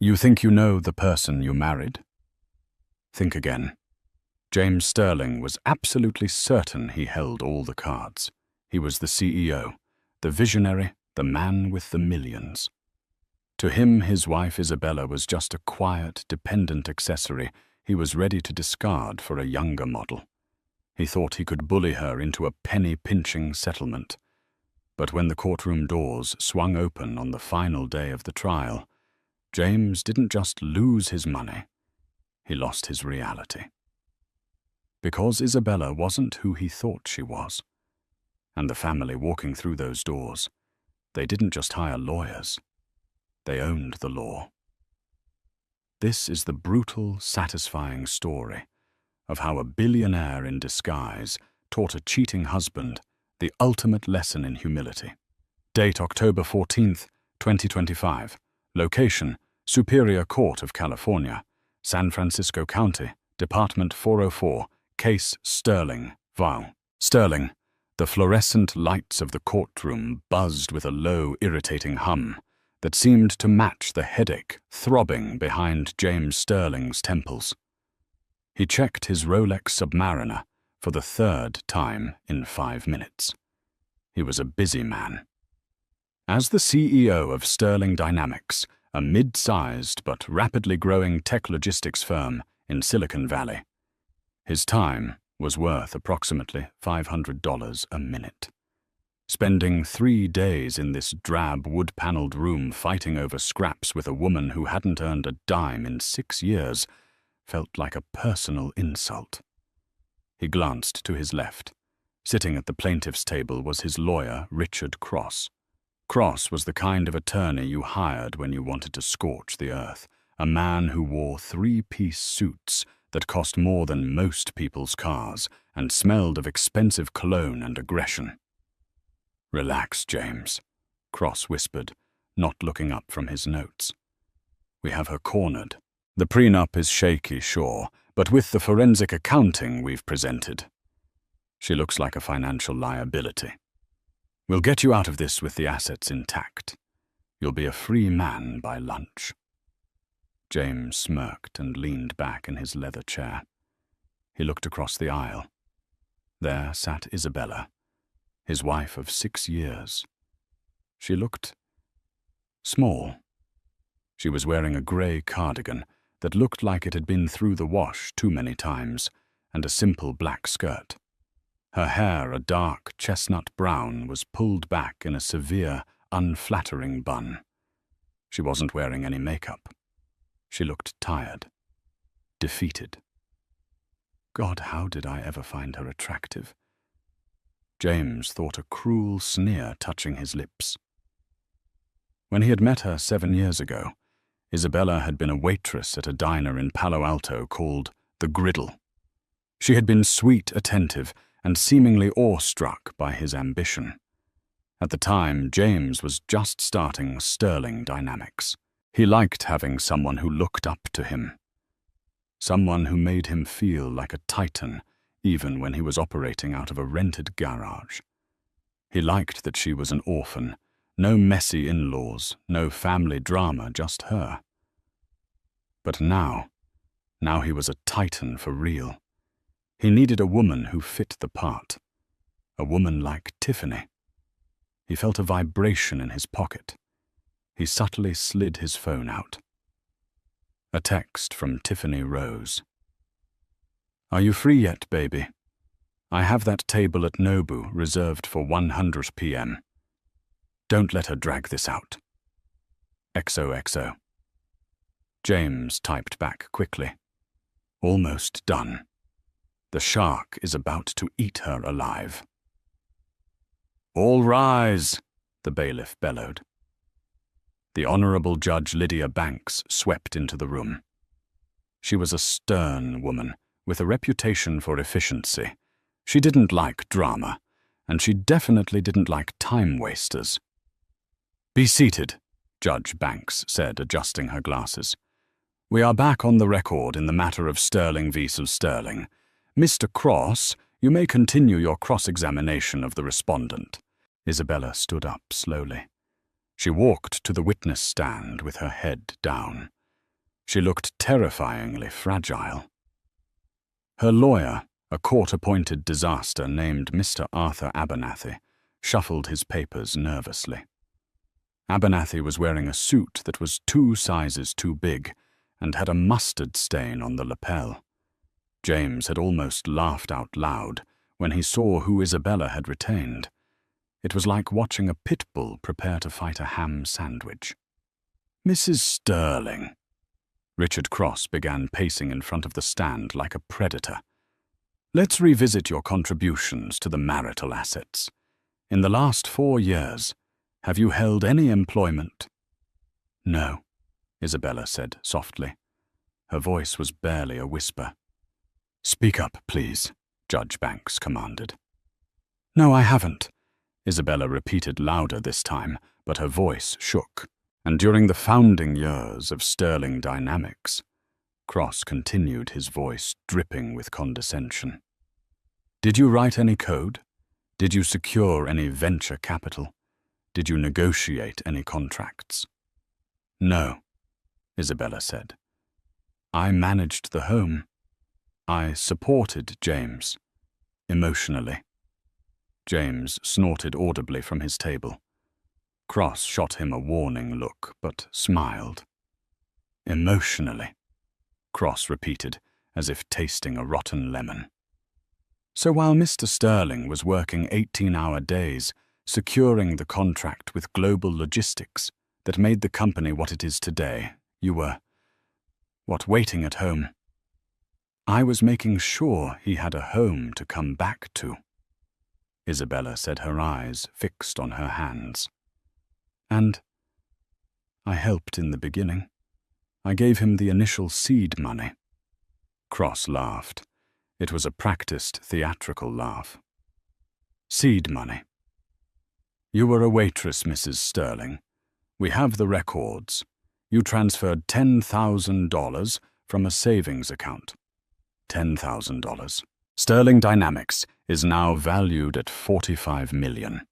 You think you know the person you married? Think again. James Sterling was absolutely certain he held all the cards. He was the CEO, the visionary, the man with the millions. To him, his wife Isabella was just a quiet, dependent accessory he was ready to discard for a younger model. He thought he could bully her into a penny-pinching settlement. But when the courtroom doors swung open on the final day of the trial, James didn't just lose his money, he lost his reality. Because Isabella wasn't who he thought she was. And the family walking through those doors, they didn't just hire lawyers, they owned the law. This is the brutal, satisfying story of how a billionaire in disguise taught a cheating husband the ultimate lesson in humility. Date October 14th, 2025. Location, Superior Court of California, San Francisco County, Department 404, Case Sterling, Val. Sterling. The fluorescent lights of the courtroom buzzed with a low, irritating hum that seemed to match the headache throbbing behind James Sterling's temples. He checked his Rolex Submariner for the third time in 5 minutes. He was a busy man. As the CEO of Sterling Dynamics, a mid-sized but rapidly growing tech logistics firm in Silicon Valley, his time was worth approximately $500 a minute. Spending 3 days in this drab wood-paneled room fighting over scraps with a woman who hadn't earned a dime in 6 years felt like a personal insult. He glanced to his left. Sitting at the plaintiff's table was his lawyer, Richard Cross. Cross was the kind of attorney you hired when you wanted to scorch the earth, a man who wore 3-piece suits that cost more than most people's cars and smelled of expensive cologne and aggression. "Relax, James," Cross whispered, not looking up from his notes. "We have her cornered. The prenup is shaky, sure, but with the forensic accounting we've presented, she looks like a financial liability. We'll get you out of this with the assets intact. You'll be a free man by lunch." James smirked and leaned back in his leather chair. He looked across the aisle. There sat Isabella, his wife of 6 years. She looked small. She was wearing a grey cardigan that looked like it had been through the wash too many times, and a simple black skirt. Her hair, a dark chestnut brown, was pulled back in a severe, unflattering bun. She wasn't wearing any makeup. She looked tired, defeated. God, how did I ever find her attractive? James thought a cruel sneer touching his lips. When he had met her 7 years ago, Isabella had been a waitress at a diner in Palo Alto called The Griddle. She had been sweet, attentive, and seemingly awestruck by his ambition. At the time, James was just starting Sterling Dynamics. He liked having someone who looked up to him. Someone who made him feel like a titan, even when he was operating out of a rented garage. He liked that she was an orphan, no messy in-laws, no family drama, just her. But now he was a titan for real. He needed a woman who fit the part, a woman like Tiffany. He felt a vibration in his pocket. He subtly slid his phone out. A text from Tiffany Rose. "Are you free yet, baby? I have that table at Nobu reserved for 100 p.m. Don't let her drag this out. XOXO." James typed back quickly. "Almost done. The shark is about to eat her alive." "All rise," the bailiff bellowed. The Honorable Judge Lydia Banks swept into the room. She was a stern woman with a reputation for efficiency. She didn't like drama, and she definitely didn't like time-wasters. "Be seated," Judge Banks said, adjusting her glasses. "We are back on the record in the matter of Sterling v. Sterling. Mr. Cross, you may continue your cross-examination of the respondent." Isabella stood up slowly. She walked to the witness stand with her head down. She looked terrifyingly fragile. Her lawyer, a court-appointed disaster named Mr. Arthur Abernathy, shuffled his papers nervously. Abernathy was wearing a suit that was 2 sizes too big and had a mustard stain on the lapel. James had almost laughed out loud when he saw who Isabella had retained. It was like watching a pit bull prepare to fight a ham sandwich. "Mrs. Sterling." Richard Cross began pacing in front of the stand like a predator. "Let's revisit your contributions to the marital assets. In the last 4 years, have you held any employment?" "No," Isabella said softly. Her voice was barely a whisper. "Speak up, please," Judge Banks commanded. "No, I haven't," Isabella repeated louder this time, but her voice shook. "And during the founding years of Sterling Dynamics," Cross continued, his voice dripping with condescension, "did you write any code? Did you secure any venture capital? Did you negotiate any contracts?" "No," Isabella said. "I managed the home. I supported James, emotionally." James snorted audibly from his table. Cross shot him a warning look, but smiled. "Emotionally," Cross repeated, as if tasting a rotten lemon. "So while Mr. Sterling was working 18-hour days, securing the contract with Global Logistics that made the company what it is today, you were, waiting at home?" "I was making sure he had a home to come back to," Isabella said, her eyes fixed on her hands. "And I helped in the beginning. I gave him the initial seed money." Cross laughed. It was a practiced theatrical laugh. "Seed money. You were a waitress, Mrs. Sterling. We have the records. You transferred $10,000 from a savings account. $10,000. Sterling Dynamics is now valued at $45 million.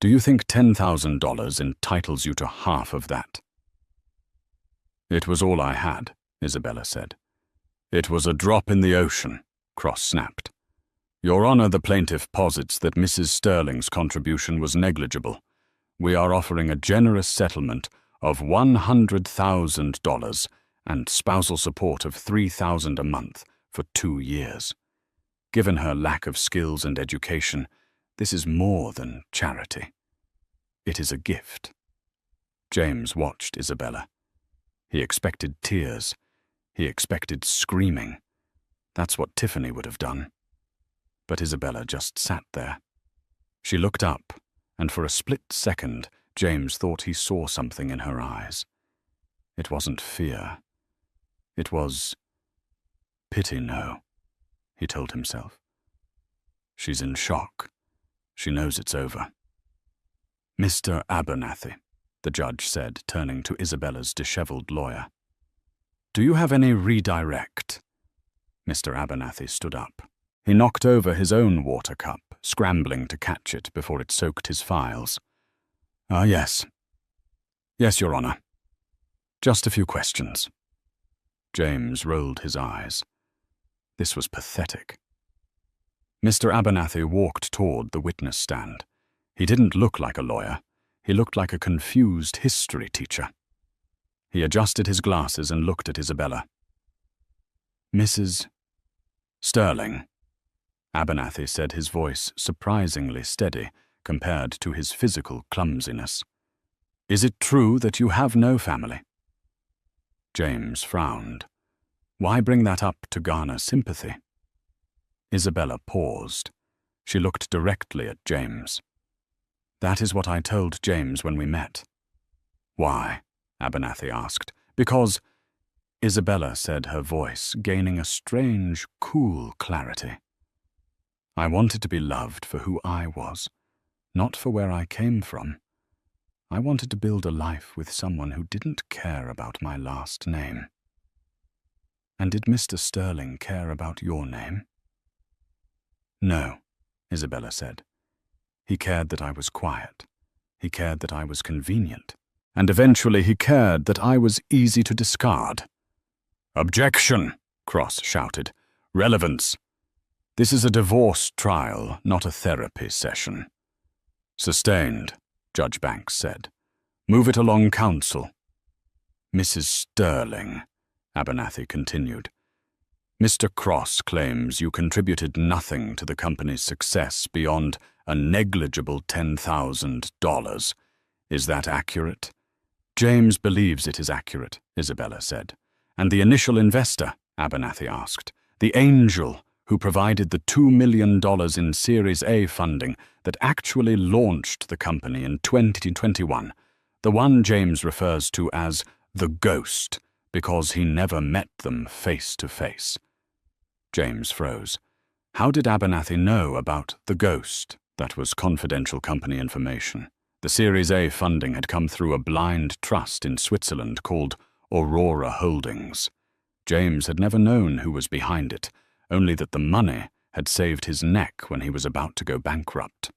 Do you think $10,000 entitles you to half of that?" "It was all I had," Isabella said. "It was a drop in the ocean," Cross snapped. "Your Honor, the plaintiff posits that Mrs. Sterling's contribution was negligible. We are offering a generous settlement of $100,000 and spousal support of $3,000 a month for 2 years. Given her lack of skills and education, this is more than charity. It is a gift." James watched Isabella. He expected tears. He expected screaming. That's what Tiffany would have done. But Isabella just sat there. She looked up, and for a split second, James thought he saw something in her eyes. It wasn't fear. It was pity, no, he told himself. She's in shock. She knows it's over. "Mr. Abernathy," the judge said, turning to Isabella's disheveled lawyer. "Do you have any redirect?" Mr. Abernathy stood up. He knocked over his own water cup, scrambling to catch it before it soaked his files. Yes. Yes, Your Honor. Just a few questions." James rolled his eyes. This was pathetic. Mr. Abernathy walked toward the witness stand. He didn't look like a lawyer. He looked like a confused history teacher. He adjusted his glasses and looked at Isabella. "Mrs. Sterling," Abernathy said, his voice surprisingly steady compared to his physical clumsiness. "Is it true that you have no family?" James frowned. Why bring that up to garner sympathy? Isabella paused. She looked directly at James. "That is what I told James when we met." "Why?" Abernathy asked. "Because," Isabella said, her voice gaining a strange, cool clarity, "I wanted to be loved for who I was, not for where I came from. I wanted to build a life with someone who didn't care about my last name." "And did Mr. Sterling care about your name?" "No," Isabella said. "He cared that I was quiet. He cared that I was convenient. And eventually he cared that I was easy to discard. "Objection!" Cross shouted. "Relevance. This is a divorce trial, not a therapy session." "Sustained," Judge Banks said. "Move it along counsel." "Mrs. Sterling," Abernathy continued, "Mr. Cross claims you contributed nothing to the company's success beyond a negligible $10,000. Is that accurate?" "James believes it is accurate," Isabella said. "And the initial investor," Abernathy asked, "the angel who provided the $2 million in Series A funding that actually launched the company in 2021, the one James refers to as the ghost because he never met them face to face." James froze. How did Abernathy know about the ghost? That was confidential company information. The Series A funding had come through a blind trust in Switzerland called Aurora Holdings. James had never known who was behind it, only that the money had saved his neck when he was about to go bankrupt.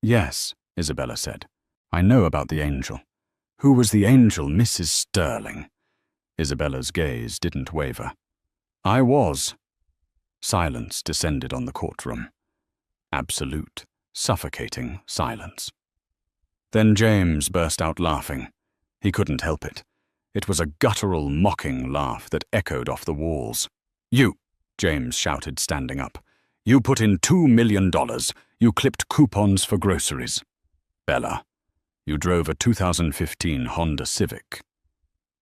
"Yes," Isabella said. "I know about the angel." "Who was the angel, Mrs. Sterling?" Isabella's gaze didn't waver. "I was." Silence descended on the courtroom. Absolute, suffocating silence. Then James burst out laughing. He couldn't help it. It was a guttural, mocking laugh that echoed off the walls. "You," James shouted, standing up. "You put in $2 million. You clipped coupons for groceries. Bella, you drove a 2015 Honda Civic.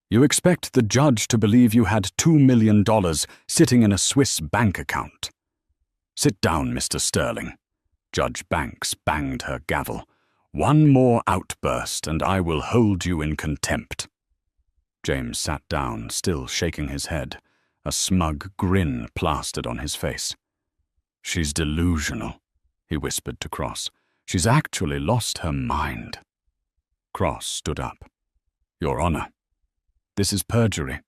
You expect the judge to believe you had $2 million sitting in a Swiss bank account. Sit down, Mr. Sterling." Judge Banks banged her gavel. "One more outburst and I will hold you in contempt." James sat down, still shaking his head, a smug grin plastered on his face. "She's delusional," he whispered to Cross. "She's actually lost her mind." Cross stood up. "Your Honor, this is perjury.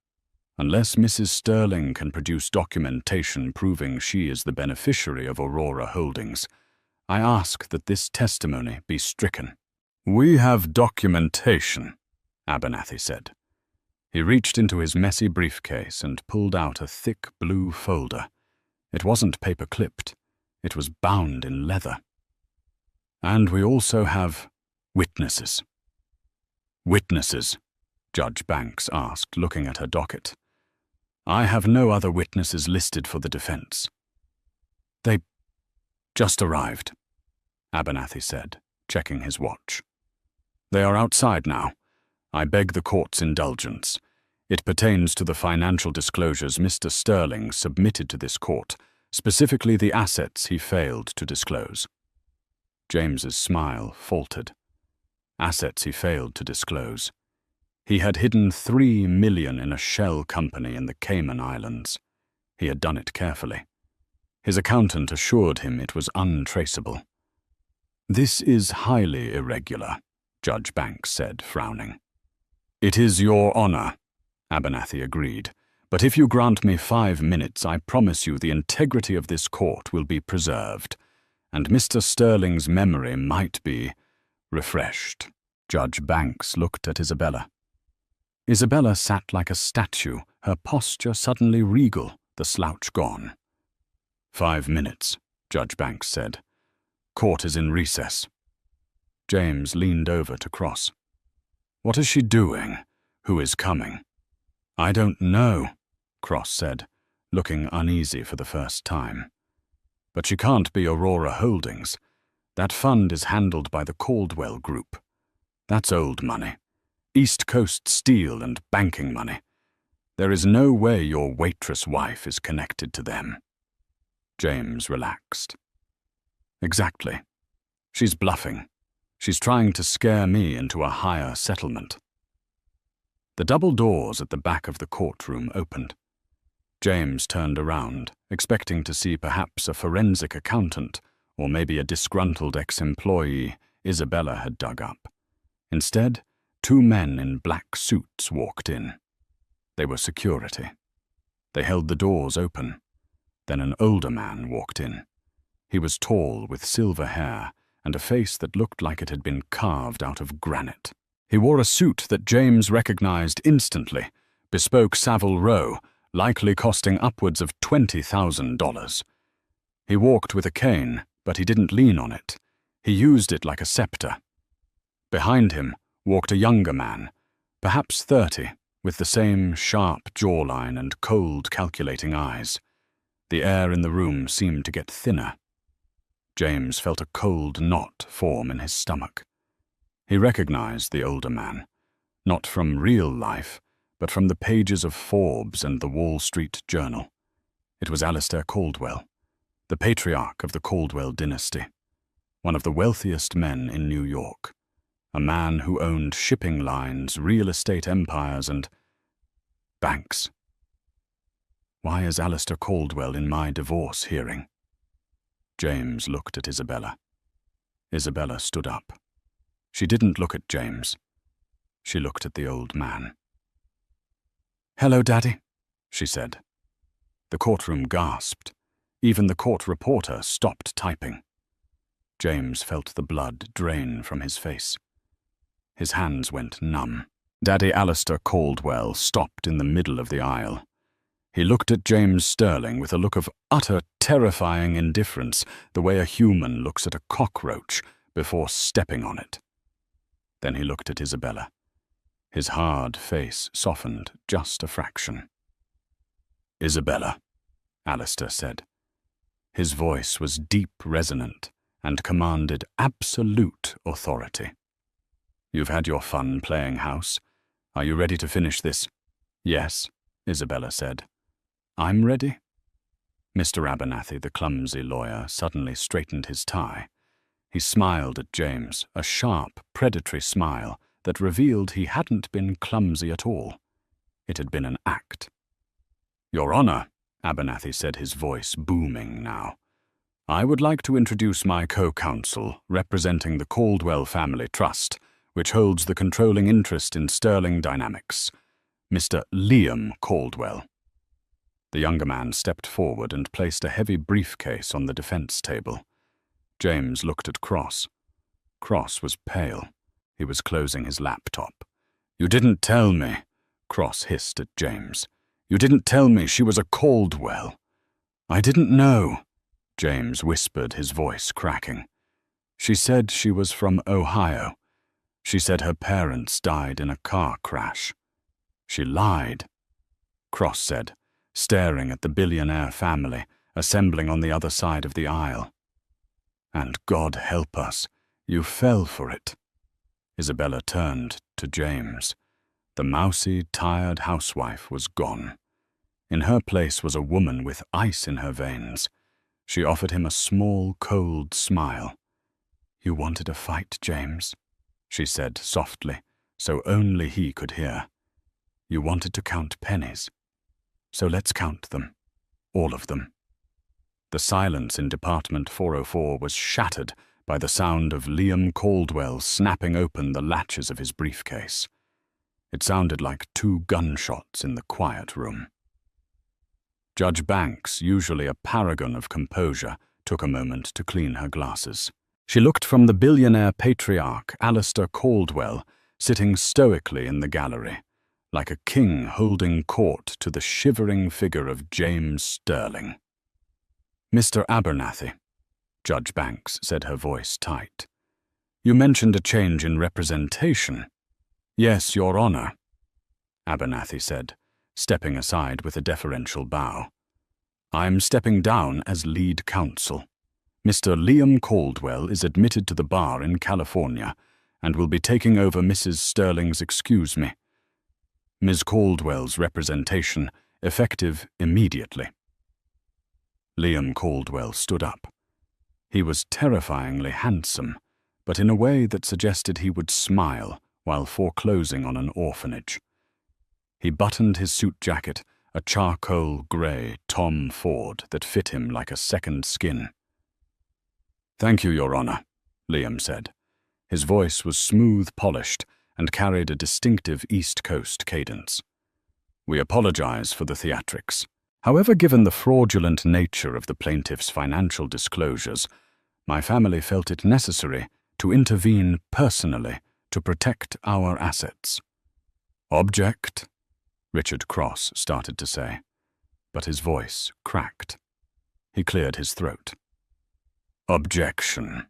Unless Mrs. Sterling can produce documentation proving she is the beneficiary of Aurora Holdings, I ask that this testimony be stricken." "We have documentation," Abernathy said. He reached into his messy briefcase and pulled out a thick blue folder. It wasn't paper-clipped. It was bound in leather. "And we also have witnesses." "Witnesses?" Judge Banks asked, looking at her docket. "I have no other witnesses listed for the defense." "They just arrived," Abernathy said, checking his watch. "They are outside now. I beg the court's indulgence. It pertains to the financial disclosures Mr. Sterling submitted to this court, specifically the assets he failed to disclose." James's smile faltered. Assets he failed to disclose. He had hidden $3 million in a shell company in the Cayman Islands. He had done it carefully. His accountant assured him it was untraceable. "This is highly irregular," Judge Banks said, frowning. "It is your honor," Abernathy agreed, "but if you grant me 5 minutes, I promise you the integrity of this court will be preserved, and Mr. Sterling's memory might be refreshed." Judge Banks looked at Isabella. Isabella sat like a statue, her posture suddenly regal, the slouch gone. 5 minutes, Judge Banks said. "Court is in recess." James leaned over to Cross. "What is she doing? Who is coming?" "I don't know," Cross said, looking uneasy for the first time. "But she can't be Aurora Holdings. That fund is handled by the Caldwell Group. That's old money. East Coast steel and banking money. There is no way your waitress wife is connected to them." James relaxed. "Exactly. She's bluffing. She's trying to scare me into a higher settlement." The double doors at the back of the courtroom opened. James turned around, expecting to see perhaps a forensic accountant or maybe a disgruntled ex-employee Isabella had dug up. Instead, 2 men in black suits walked in. They were security. They held the doors open. Then an older man walked in. He was tall, with silver hair, and a face that looked like it had been carved out of granite. He wore a suit that James recognized instantly, bespoke Savile Row, likely costing upwards of $20,000. He walked with a cane, but he didn't lean on it. He used it like a scepter. Behind him walked a younger man, perhaps 30, with the same sharp jawline and cold, calculating eyes. The air in the room seemed to get thinner. James felt a cold knot form in his stomach. He recognized the older man, not from real life, but from the pages of Forbes and the Wall Street Journal. It was Alistair Caldwell, the patriarch of the Caldwell dynasty, one of the wealthiest men in New York, a man who owned shipping lines, real estate empires, and banks. Why is Alistair Caldwell in my divorce hearing? James looked at Isabella. Isabella stood up. She didn't look at James. She looked at the old man. "Hello, Daddy," she said. The courtroom gasped. Even the court reporter stopped typing. James felt the blood drain from his face. His hands went numb. Daddy Alistair Caldwell stopped in the middle of the aisle. He looked at James Sterling with a look of utter, terrifying indifference, the way a human looks at a cockroach before stepping on it. Then he looked at Isabella. His hard face softened just a fraction. "Isabella," Alistair said. His voice was deep, resonant, and commanded absolute authority. "You've had your fun playing house. Are you ready to finish this?" "Yes," Isabella said. "I'm ready." Mr. Abernathy, the clumsy lawyer, suddenly straightened his tie. He smiled at James, a sharp, predatory smile that revealed he hadn't been clumsy at all. It had been an act. "Your Honor," Abernathy said, his voice booming now, "I would like to introduce my co-counsel representing the Caldwell Family Trust, which holds the controlling interest in Sterling Dynamics, Mr. Liam Caldwell." The younger man stepped forward and placed a heavy briefcase on the defense table. James looked at Cross. Cross was pale. He was closing his laptop. "You didn't tell me," Cross hissed at James. "You didn't tell me she was a Caldwell." "I didn't know," James whispered, his voice cracking. "She said she was from Ohio. She said her parents died in a car crash." "She lied," Cross said, staring at the billionaire family assembling on the other side of the aisle. "And God help us, you fell for it." Isabella turned to James. The mousy, tired housewife was gone. In her place was a woman with ice in her veins. She offered him a small, cold smile. "You wanted a fight, James," she said softly, so only he could hear. "You wanted to count pennies. So let's count them. All of them." The silence in Department 404 was shattered by the sound of Liam Caldwell snapping open the latches of his briefcase. It sounded like 2 gunshots in the quiet room. Judge Banks, usually a paragon of composure, took a moment to clean her glasses. She looked from the billionaire patriarch, Alistair Caldwell, sitting stoically in the gallery, like a king holding court to the shivering figure of James Sterling. "Mr. Abernathy," Judge Banks said, her voice tight, "you mentioned a change in representation." "Yes, Your Honor," Abernathy said, stepping aside with a deferential bow. "I'm stepping down as lead counsel. Mr. Liam Caldwell is admitted to the bar in California and will be taking over Mrs. Sterling's excuse me. Ms. Caldwell's representation effective immediately." Liam Caldwell stood up. He was terrifyingly handsome, but in a way that suggested he would smile while foreclosing on an orphanage. He buttoned his suit jacket, a charcoal grey Tom Ford that fit him like a second skin. "Thank you, Your Honor," Liam said. His voice was smooth, polished, and carried a distinctive East Coast cadence. "We apologize for the theatrics. However, given the fraudulent nature of the plaintiff's financial disclosures, my family felt it necessary to intervene personally to protect our assets." "Object," Richard Cross started to say, but his voice cracked. He cleared his throat. Objection.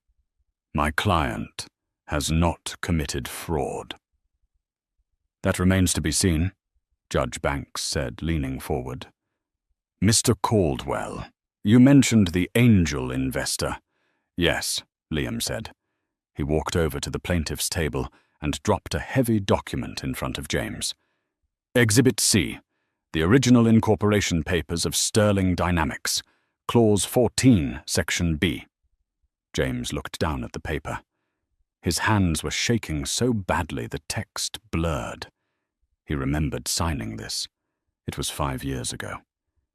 My client has not committed fraud. That remains to be seen, Judge Banks said, leaning forward. Mr. Caldwell, you mentioned the angel investor. Yes, Liam said. He walked over to the plaintiff's table and dropped a heavy document in front of James. Exhibit C, the original incorporation papers of Sterling Dynamics, Clause 14, Section B. James looked down at the paper. His hands were shaking so badly the text blurred. He remembered signing this. It was 5 years ago.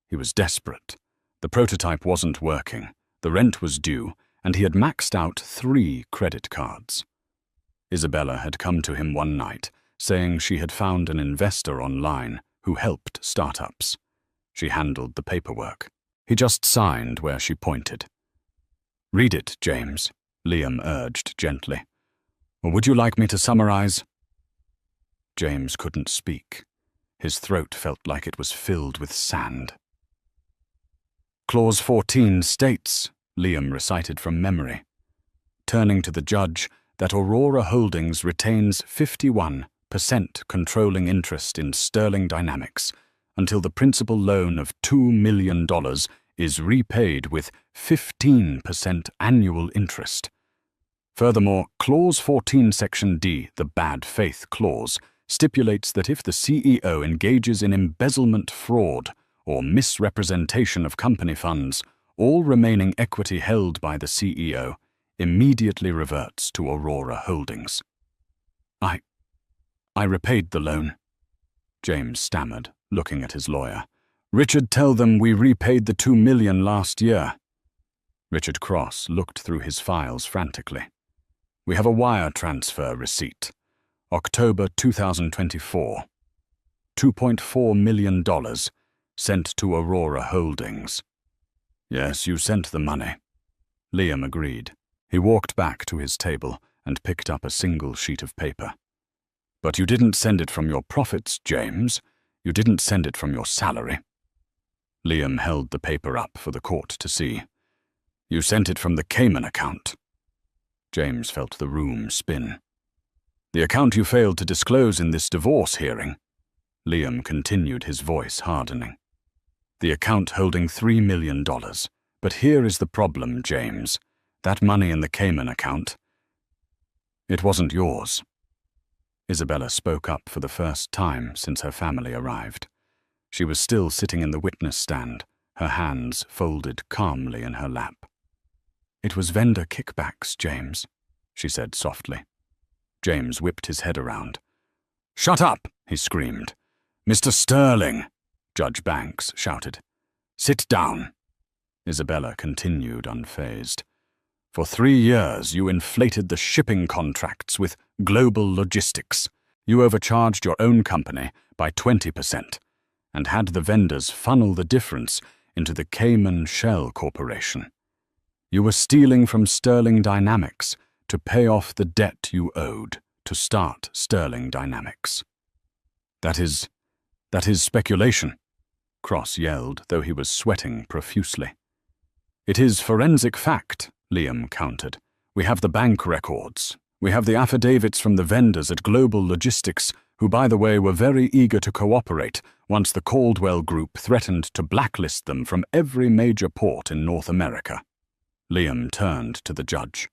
He was desperate. The prototype wasn't working, the rent was due, and he had maxed out 3 credit cards. Isabella had come to him one night, saying she had found an investor online who helped startups. She handled the paperwork. He just signed where she pointed. Read it, James, Liam urged gently. Or would you like me to summarize? James couldn't speak. His throat felt like it was filled with sand. Clause 14 states, Liam recited from memory, turning to the judge, that Aurora Holdings retains 51% controlling interest in Sterling Dynamics until the principal loan of $2 million is repaid with 15% annual interest. Furthermore, Clause 14, Section D, the bad faith clause, stipulates that if the CEO engages in embezzlement, fraud, or misrepresentation of company funds, all remaining equity held by the CEO immediately reverts to Aurora Holdings. I repaid the loan, James stammered, looking at his lawyer. Richard, tell them we repaid the $2 million last year. Richard Cross looked through his files frantically. We have a wire transfer receipt. October 2024. $2.4 million sent to Aurora Holdings. Yes, you sent the money. Liam agreed. He walked back to his table and picked up a single sheet of paper. But you didn't send it from your profits, James. You didn't send it from your salary. Liam held the paper up for the court to see. You sent it from the Cayman account. James felt the room spin. The account you failed to disclose in this divorce hearing. Liam continued, his voice hardening. The account holding $3 million. But here is the problem, James. That money in the Cayman account, it wasn't yours. Isabella spoke up for the first time since her family arrived. She was still sitting in the witness stand, her hands folded calmly in her lap. It was vendor kickbacks, James, she said softly. James whipped his head around. Shut up, he screamed. Mr. Sterling, Judge Banks shouted. Sit down. Isabella continued unfazed. For 3 years you inflated the shipping contracts with Global Logistics. You overcharged your own company by 20% and had the vendors funnel the difference into the Cayman Shell Corporation. You were stealing from Sterling Dynamics to pay off the debt you owed to start Sterling Dynamics. That is speculation, Cross yelled, though he was sweating profusely. It is forensic fact, Liam countered. We have the bank records. We have the affidavits from the vendors at Global Logistics, who, by the way, were very eager to cooperate once the Caldwell Group threatened to blacklist them from every major port in North America. Liam turned to the judge.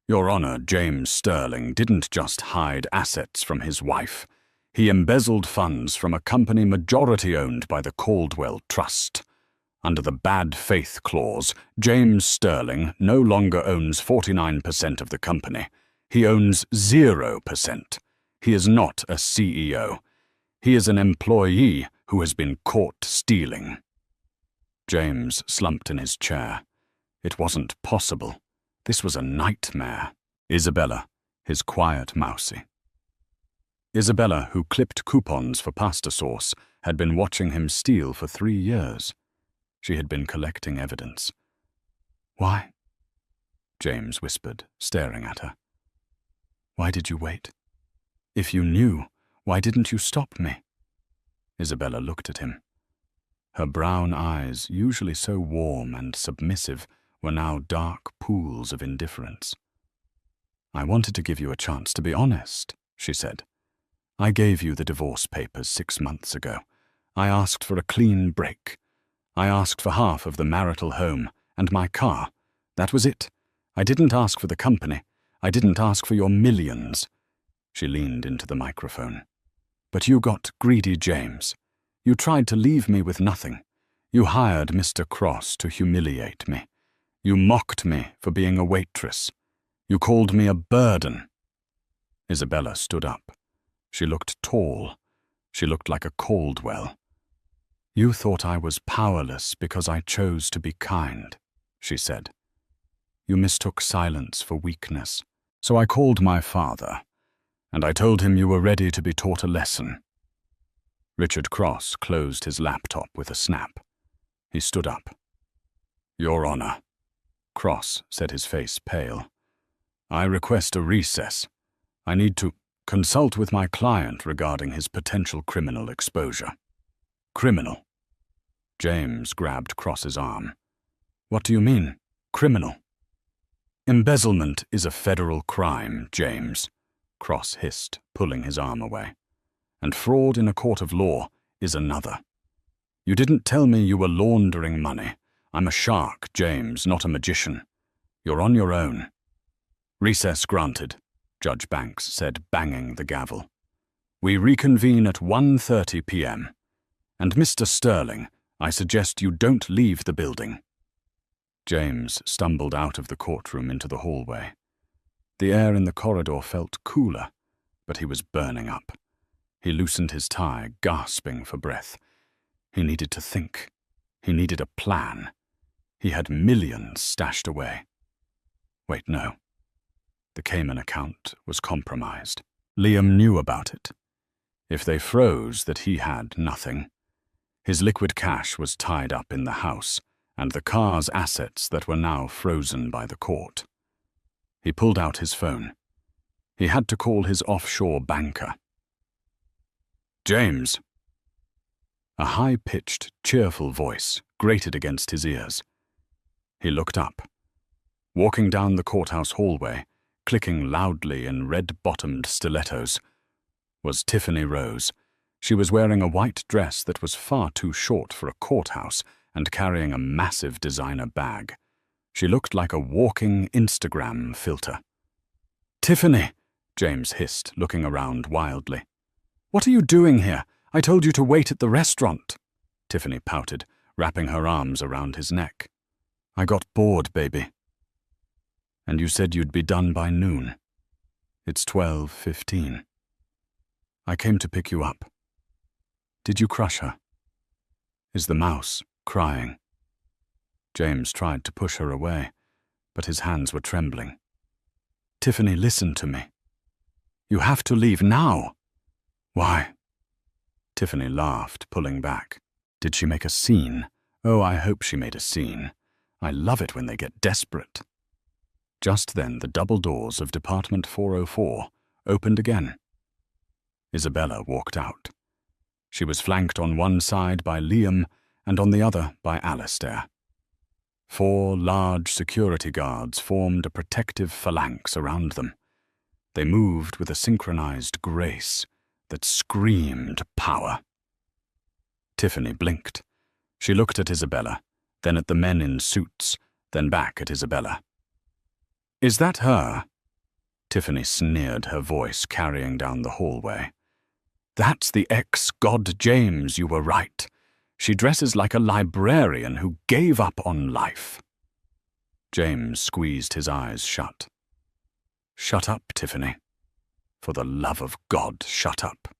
Your Honor, James Sterling didn't just hide assets from his wife. He embezzled funds from a company majority owned by the Caldwell Trust. Under the bad faith clause, James Sterling no longer owns 49% of the company. He owns 0%. He is not a CEO. He is an employee who has been caught stealing. James slumped in his chair. It wasn't possible. This was a nightmare. Isabella, his quiet mousie. Isabella, who clipped coupons for pasta sauce, had been watching him steal for 3 years. She had been collecting evidence. Why? James whispered, staring at her. Why did you wait? If you knew, why didn't you stop me? Isabella looked at him. Her brown eyes, usually so warm and submissive, were now dark pools of indifference. "I wanted to give you a chance to be honest," she said. "I gave you the divorce papers 6 months ago. I asked for a clean break. I asked for half of the marital home and my car. That was it. I didn't ask for the company. I didn't ask for your millions." She leaned into the microphone. "But you got greedy, James. You tried to leave me with nothing. You hired Mr. Cross to humiliate me. You mocked me for being a waitress. You called me a burden." Isabella stood up. She looked tall. She looked like a Caldwell. "You thought I was powerless because I chose to be kind," she said. "You mistook silence for weakness. So I called my father, and I told him you were ready to be taught a lesson." Richard Cross closed his laptop with a snap. He stood up. "Your Honor," Cross said, his face pale, "I request a recess. I need to consult with my client regarding his potential criminal exposure." "Criminal?" James grabbed Cross's arm. "What do you mean, criminal?" "Embezzlement is a federal crime, James," Cross hissed, pulling his arm away. "And fraud in a court of law is another. You didn't tell me you were laundering money. I'm a shark, James, not a magician. You're on your own." "Recess granted," Judge Banks said, banging the gavel. "We reconvene at 1:30 p.m. And Mr. Sterling, I suggest you don't leave the building." James stumbled out of the courtroom into the hallway. The air in the corridor felt cooler, but he was burning up. He loosened his tie, gasping for breath. He needed to think. He needed a plan. He had millions stashed away. Wait, no. The Cayman account was compromised. Liam knew about it. If they froze that he had nothing. His liquid cash was tied up in the house, and the car's assets that were now frozen by the court. He pulled out his phone. He had to call his offshore banker. "James." A high-pitched, cheerful voice grated against his ears. He looked up. Walking down the courthouse hallway, clicking loudly in red-bottomed stilettos, was Tiffany Rose. She was wearing a white dress that was far too short for a courthouse and carrying a massive designer bag. She looked like a walking Instagram filter. "Tiffany," James hissed, looking around wildly. "What are you doing here? I told you to wait at the restaurant." Tiffany pouted, wrapping her arms around his neck. "I got bored, baby." "And you said you'd be done by noon. It's 12:15. I came to pick you up. Did you crush her? Is the mouse crying?" James tried to push her away, but his hands were trembling. "Tiffany, listen to me. You have to leave now." "Why?" Tiffany laughed, pulling back. "Did she make a scene? Oh, I hope she made a scene. I love it when they get desperate." Just then the double doors of Department 404 opened again. Isabella walked out. She was flanked on one side by Liam and on the other by Alistair. 4 large security guards formed a protective phalanx around them. They moved with a synchronized grace that screamed power. Tiffany blinked. She looked at Isabella, then at the men in suits, then back at Isabella. "Is that her?" Tiffany sneered, her voice carrying down the hallway. "That's the ex-God James, you were right. She dresses like a librarian who gave up on life." James squeezed his eyes shut. "Shut up, Tiffany. For the love of God, shut up."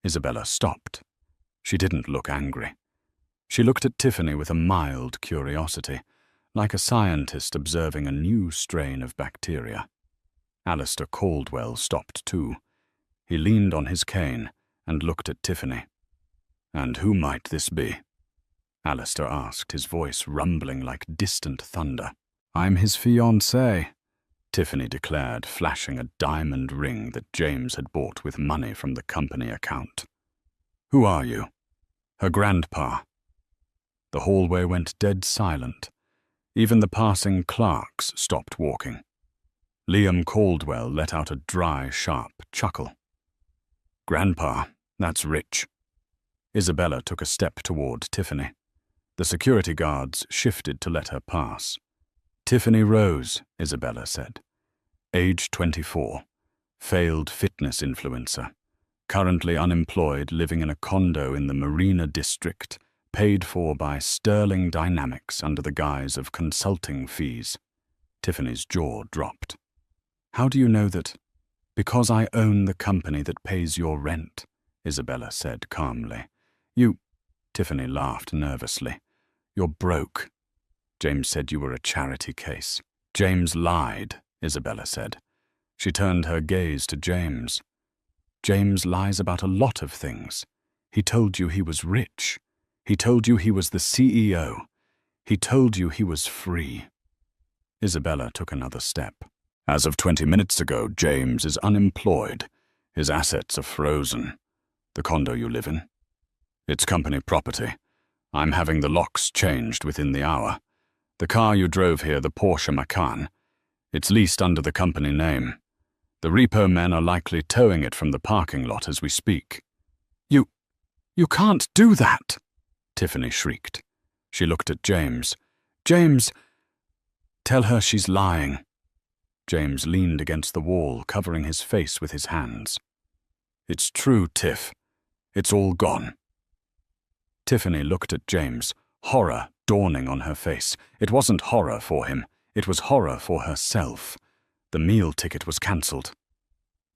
Isabella stopped. She didn't look angry. She looked at Tiffany with a mild curiosity, like a scientist observing a new strain of bacteria. Alistair Caldwell stopped too. He leaned on his cane and looked at Tiffany. "And who might this be?" Alistair asked, his voice rumbling like distant thunder. "I'm his fiancée," Tiffany declared, flashing a diamond ring that James had bought with money from the company account. Who are you? Her grandpa. The hallway went dead silent. Even the passing clerks stopped walking. Liam Caldwell let out a dry, sharp chuckle. Grandpa, that's rich. Isabella took a step toward Tiffany. The security guards shifted to let her pass. Tiffany Rose, Isabella said. Age 24. Failed fitness influencer. Currently unemployed, living in a condo in the Marina district, paid for by Sterling Dynamics under the guise of consulting fees. Tiffany's jaw dropped. How do you know that? Because I own the company that pays your rent, Isabella said calmly. Tiffany laughed nervously. You're broke. James said you were a charity case. James lied, Isabella said. She turned her gaze to James. James lies about a lot of things. He told you he was rich. He told you he was the CEO. He told you he was free. Isabella took another step. As of 20 minutes ago, James is unemployed. His assets are frozen. The condo you live in? It's company property. I'm having the locks changed within the hour. The car you drove here, the Porsche Macan, it's leased under the company name. The repo men are likely towing it from the parking lot as we speak. You can't do that, Tiffany shrieked. She looked at James. James, tell her she's lying. James leaned against the wall, covering his face with his hands. It's true, Tiff. It's all gone. Tiffany looked at James, horror dawning on her face. It wasn't horror for him. It was horror for herself. The meal ticket was cancelled.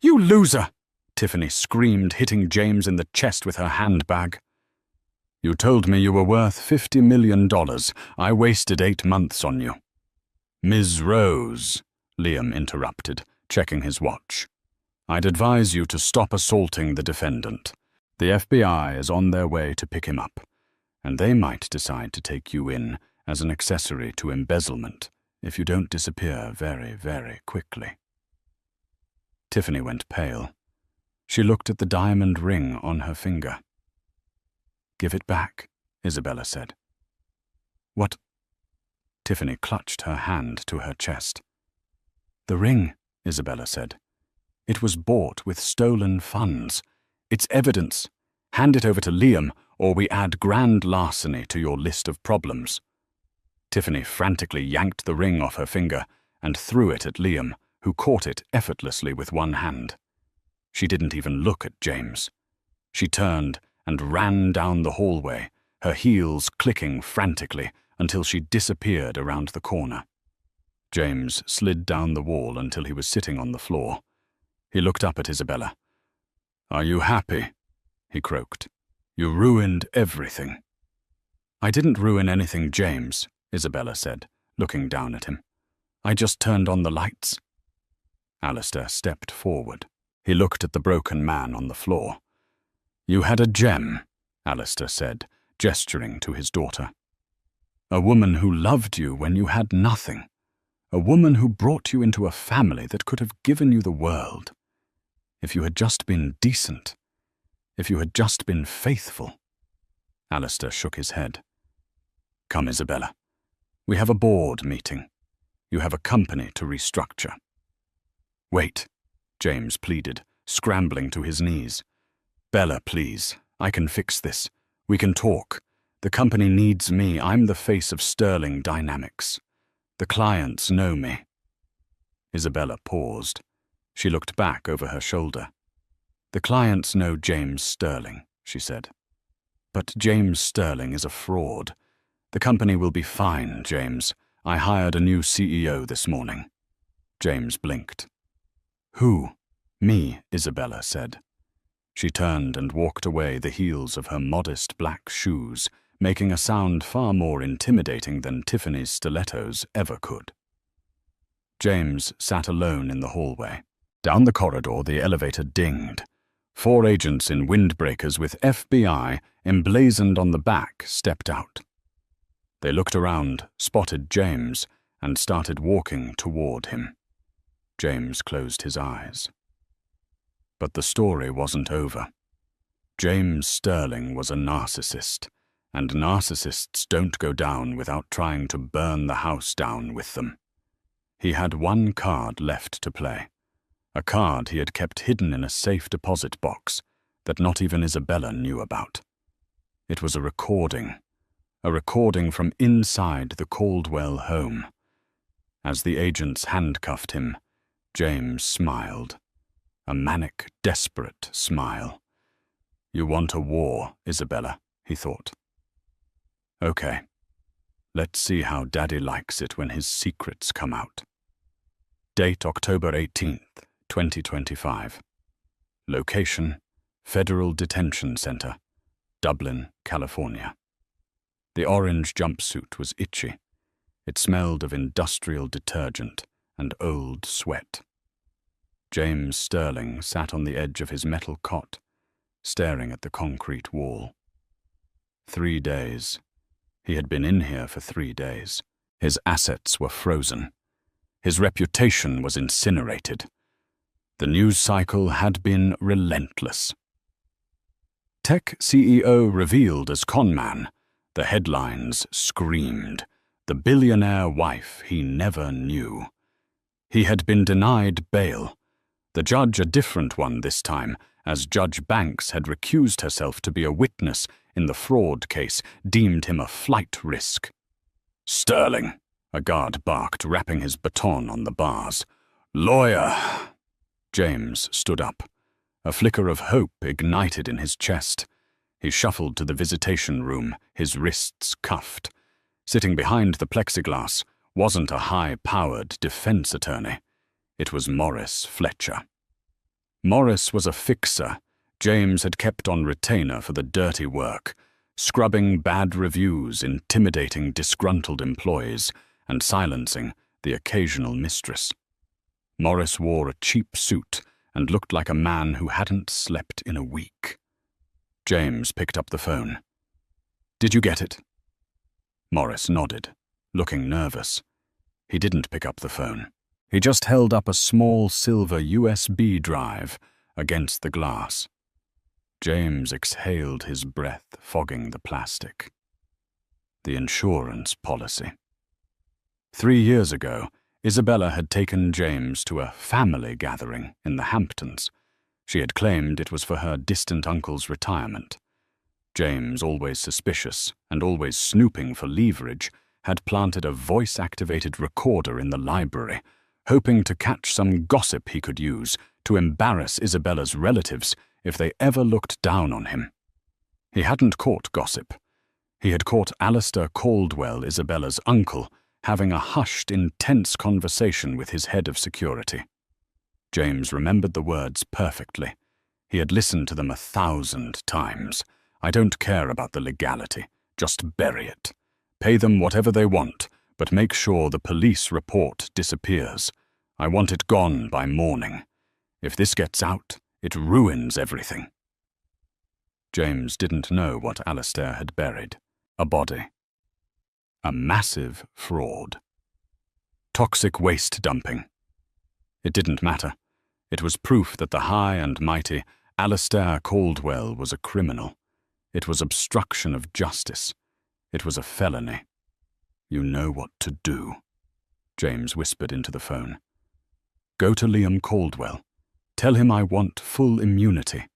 You loser! Tiffany screamed, hitting James in the chest with her handbag. You told me you were worth $50 million. I wasted 8 months on you. Ms. Rose, Liam interrupted, checking his watch. I'd advise you to stop assaulting the defendant. The FBI is on their way to pick him up, and they might decide to take you in as an accessory to embezzlement if you don't disappear very, very quickly. Tiffany went pale. She looked at the diamond ring on her finger. Give it back, Isabella said. What? Tiffany clutched her hand to her chest. The ring, Isabella said. It was bought with stolen funds. It's evidence. Hand it over to Liam, or we add grand larceny to your list of problems. Tiffany frantically yanked the ring off her finger and threw it at Liam, who caught it effortlessly with one hand. She didn't even look at James. She turned and ran down the hallway, her heels clicking frantically until she disappeared around the corner. James slid down the wall until he was sitting on the floor. He looked up at Isabella. Are you happy? He croaked. You ruined everything. I didn't ruin anything, James, Isabella said, looking down at him. I just turned on the lights. Alistair stepped forward. He looked at the broken man on the floor. You had a gem, Alistair said, gesturing to his daughter. A woman who loved you when you had nothing. A woman who brought you into a family that could have given you the world. If you had just been decent. If you had just been faithful. Alistair shook his head. Come, Isabella. We have a board meeting. You have a company to restructure. Wait, James pleaded, scrambling to his knees. Bella, please. I can fix this. We can talk. The company needs me. I'm the face of Sterling Dynamics. The clients know me. Isabella paused. She looked back over her shoulder. The clients know James Sterling, she said. But James Sterling is a fraud. The company will be fine, James. I hired a new CEO this morning. James blinked. Who? Me, Isabella said. She turned and walked away the heels of her modest black shoes, making a sound far more intimidating than Tiffany's stilettos ever could. James sat alone in the hallway. Down the corridor, the elevator dinged. 4 agents in windbreakers with FBI emblazoned on the back stepped out. They looked around, spotted James, and started walking toward him. James closed his eyes. But the story wasn't over. James Sterling was a narcissist, and narcissists don't go down without trying to burn the house down with them. He had one card left to play, a card he had kept hidden in a safe deposit box that not even Isabella knew about. It was a recording from inside the Caldwell home. As the agents handcuffed him, James smiled, a manic, desperate smile. "You want a war, Isabella," he thought. "Okay, let's see how Daddy likes it when his secrets come out." Date October 18th, 2025. Location, Federal Detention Center, Dublin, California. The orange jumpsuit was itchy. It smelled of industrial detergent and old sweat. James Sterling sat on the edge of his metal cot, staring at the concrete wall. 3 days. He had been in here for 3 days. His assets were frozen. His reputation was incinerated. The news cycle had been relentless. Tech CEO revealed as conman. The headlines screamed. The billionaire wife he never knew. He had been denied bail. The judge a different one this time, as Judge Banks had recused herself to be a witness in the fraud case, deemed him a flight risk. "Sterling," a guard barked, rapping his baton on the bars. "Lawyer." James stood up. A flicker of hope ignited in his chest. He shuffled to the visitation room, his wrists cuffed. Sitting behind the plexiglass wasn't a high-powered defense attorney. It was Morris Fletcher. Morris was a fixer James had kept on retainer for the dirty work, scrubbing bad reviews, intimidating disgruntled employees, and silencing the occasional mistress. Morris wore a cheap suit and looked like a man who hadn't slept in a week. James picked up the phone. "Did you get it?" Morris nodded, looking nervous. He didn't pick up the phone. He just held up a small silver USB drive against the glass. James exhaled his breath, fogging the plastic. The insurance policy. 3 years ago, Isabella had taken James to a family gathering in the Hamptons. She had claimed it was for her distant uncle's retirement. James, always suspicious and always snooping for leverage, had planted a voice-activated recorder in the library, hoping to catch some gossip he could use to embarrass Isabella's relatives if they ever looked down on him. He hadn't caught gossip. He had caught Alistair Caldwell, Isabella's uncle, having a hushed, intense conversation with his head of security. James remembered the words perfectly. He had listened to them 1,000 times. "I don't care about the legality. Just bury it. Pay them whatever they want, but make sure the police report disappears. I want it gone by morning. If this gets out, it ruins everything." James didn't know what Alistair had buried. A body. A massive fraud. Toxic waste dumping. It didn't matter. It was proof that the high and mighty Alistair Caldwell was a criminal. It was obstruction of justice. It was a felony. "You know what to do," James whispered into the phone. "Go to Liam Caldwell. Tell him I want full immunity.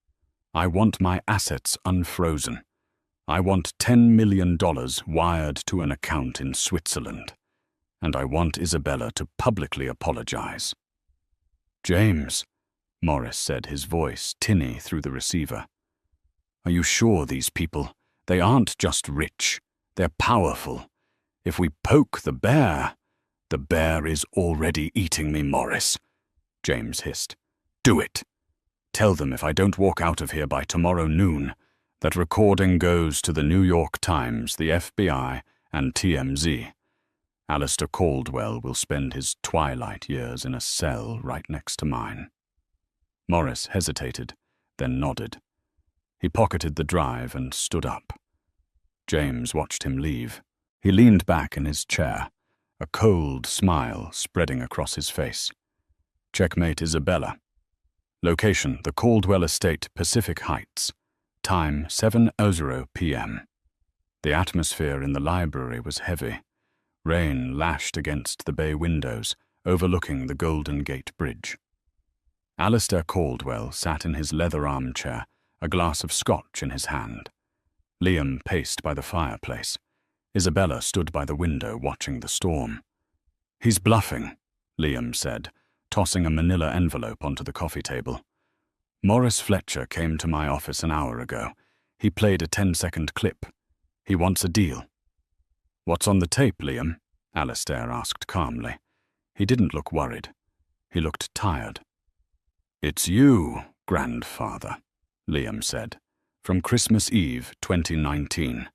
I want my assets unfrozen. I want $10 million wired to an account in Switzerland. And I want Isabella to publicly apologize." "James," Morris said, his voice tinny through the receiver. "Are you sure these people, they aren't just rich, they're powerful. If we poke the bear is already eating me, Morris," James hissed. "Do it. Tell them if I don't walk out of here by tomorrow noon, that recording goes to the New York Times, the FBI, and TMZ. Alistair Caldwell will spend his twilight years in a cell right next to mine." Morris hesitated, then nodded. He pocketed the drive and stood up. James watched him leave. He leaned back in his chair, a cold smile spreading across his face. "Checkmate Isabella. Location, the Caldwell Estate, Pacific Heights. Time 7:00 p.m. The atmosphere in the library was heavy. Rain lashed against the bay windows, overlooking the Golden Gate Bridge. Alistair Caldwell sat in his leather armchair, a glass of scotch in his hand. Liam paced by the fireplace. Isabella stood by the window watching the storm. "He's bluffing," Liam said, tossing a manila envelope onto the coffee table. "Morris Fletcher came to my office an hour ago. He played a 10-second clip. He wants a deal." "What's on the tape, Liam?" Alistair asked calmly. He didn't look worried. He looked tired. "It's you, grandfather," Liam said, "from Christmas Eve 2019.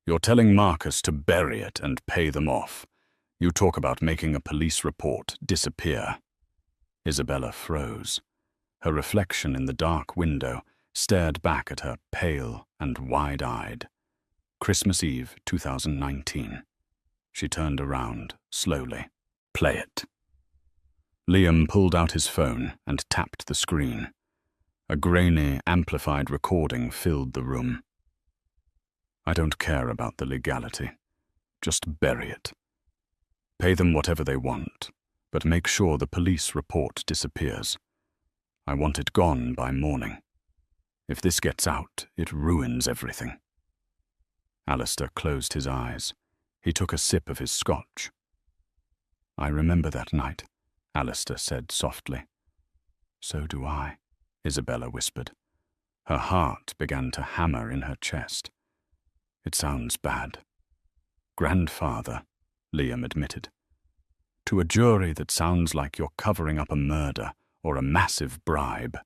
You're telling Marcus to bury it and pay them off. You talk about making a police report disappear." Isabella froze. Her reflection in the dark window stared back at her, pale and wide-eyed. Christmas Eve 2019. She turned around, slowly. "Play it." Liam pulled out his phone and tapped the screen. A grainy, amplified recording filled the room. "I don't care about the legality. Just bury it. Pay them whatever they want, but make sure the police report disappears. I want it gone by morning. If this gets out, it ruins everything." Alistair closed his eyes. He took a sip of his scotch. "I remember that night," Alistair said softly. "So do I," Isabella whispered. Her heart began to hammer in her chest. "It sounds bad." "Grandfather," Liam admitted. "To a jury that sounds like you're covering up a murder or a massive bribe.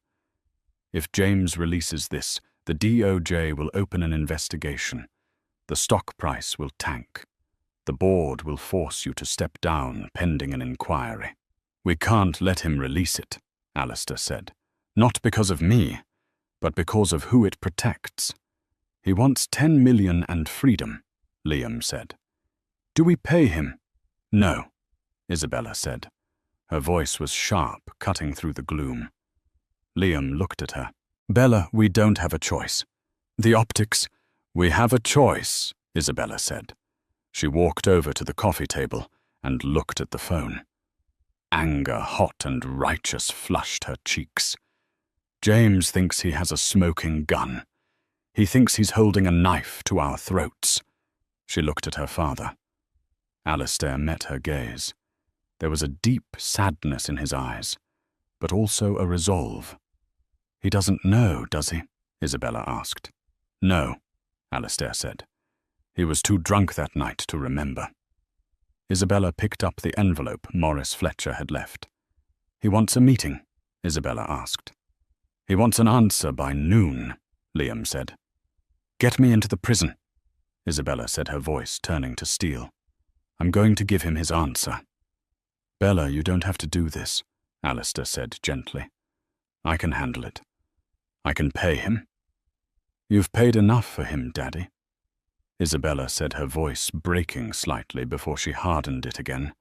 If James releases this, the DOJ will open an investigation. The stock price will tank. The board will force you to step down pending an inquiry." "We can't let him release it," Alistair said. "Not because of me, but because of who it protects." "He wants 10 million and freedom," Liam said. "Do we pay him?" "No," Isabella said. Her voice was sharp, cutting through the gloom. Liam looked at her. "Bella, we don't have a choice. The optics—" "We have a choice," Isabella said. She walked over to the coffee table and looked at the phone. Anger, hot and righteous, flushed her cheeks. "James thinks he has a smoking gun. He thinks he's holding a knife to our throats." She looked at her father. Alistair met her gaze. There was a deep sadness in his eyes, but also a resolve. "He doesn't know, does he?" Isabella asked. "No," Alistair said. "He was too drunk that night to remember." Isabella picked up the envelope Morris Fletcher had left. "He wants a meeting?" Isabella asked. "He wants an answer by noon," Liam said. "Get me into the prison," Isabella said, her voice turning to steel. "I'm going to give him his answer." "Bella, you don't have to do this," Alistair said gently. "I can handle it. I can pay him." "You've paid enough for him, Daddy," Isabella said, her voice breaking slightly before she hardened it again.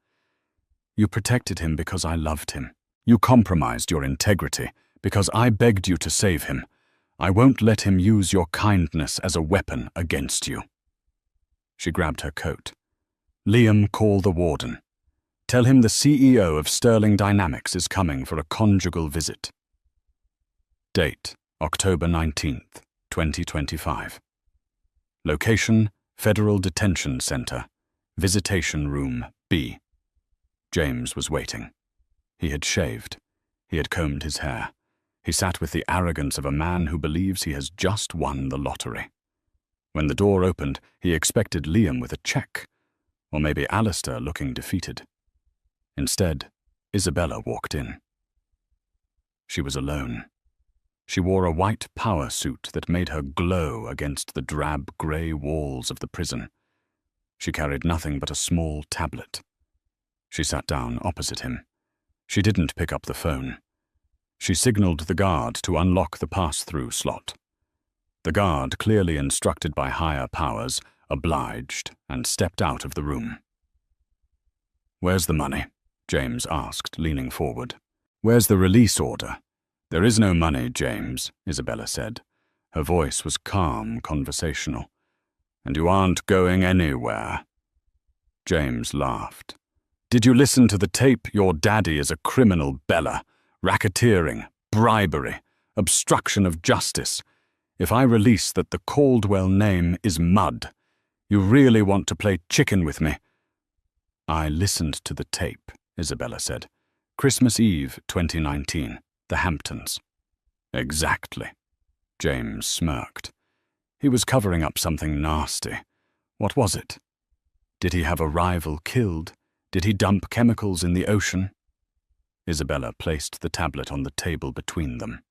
"You protected him because I loved him. You compromised your integrity because I begged you to save him. I won't let him use your kindness as a weapon against you." She grabbed her coat. "Liam, call the warden. Tell him the CEO of Sterling Dynamics is coming for a conjugal visit." Date, October 19th, 2025. Location, Federal Detention Center, Visitation Room B. James was waiting. He had shaved. He had combed his hair. He sat with the arrogance of a man who believes he has just won the lottery. When the door opened, he expected Liam with a check, or maybe Alistair looking defeated. Instead, Isabella walked in. She was alone. She wore a white power suit that made her glow against the drab grey walls of the prison. She carried nothing but a small tablet. She sat down opposite him. She didn't pick up the phone. She signaled the guard to unlock the pass-through slot. The guard, clearly instructed by higher powers, obliged and stepped out of the room. "Where's the money?" James asked, leaning forward. "Where's the release order?" "There is no money, James," Isabella said. Her voice was calm, conversational. "And you aren't going anywhere." James laughed. "Did you listen to the tape? Your daddy is a criminal, Bella. Racketeering, bribery, obstruction of justice. If I release that the Caldwell name is mud, you really want to play chicken with me?" "I listened to the tape," Isabella said. "Christmas Eve, 2019, the Hamptons." "Exactly." James smirked. He was covering up something nasty. What was it? Did he have a rival killed? Did he dump chemicals in the ocean? Isabella placed the tablet on the table between them.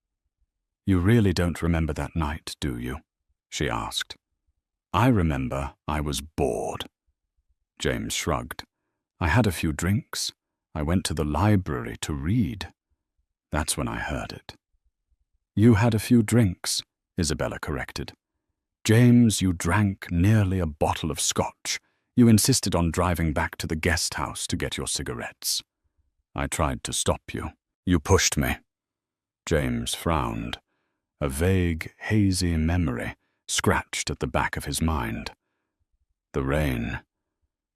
"You really don't remember that night, do you?" she asked. "I remember I was bored." James shrugged. "I had a few drinks. I went to the library to read. That's when I heard it." "You had a few drinks," Isabella corrected. "James, you drank nearly a bottle of scotch. You insisted on driving back to the guest house to get your cigarettes. I tried to stop you. You pushed me." James frowned. A vague, hazy memory scratched at the back of his mind. The rain.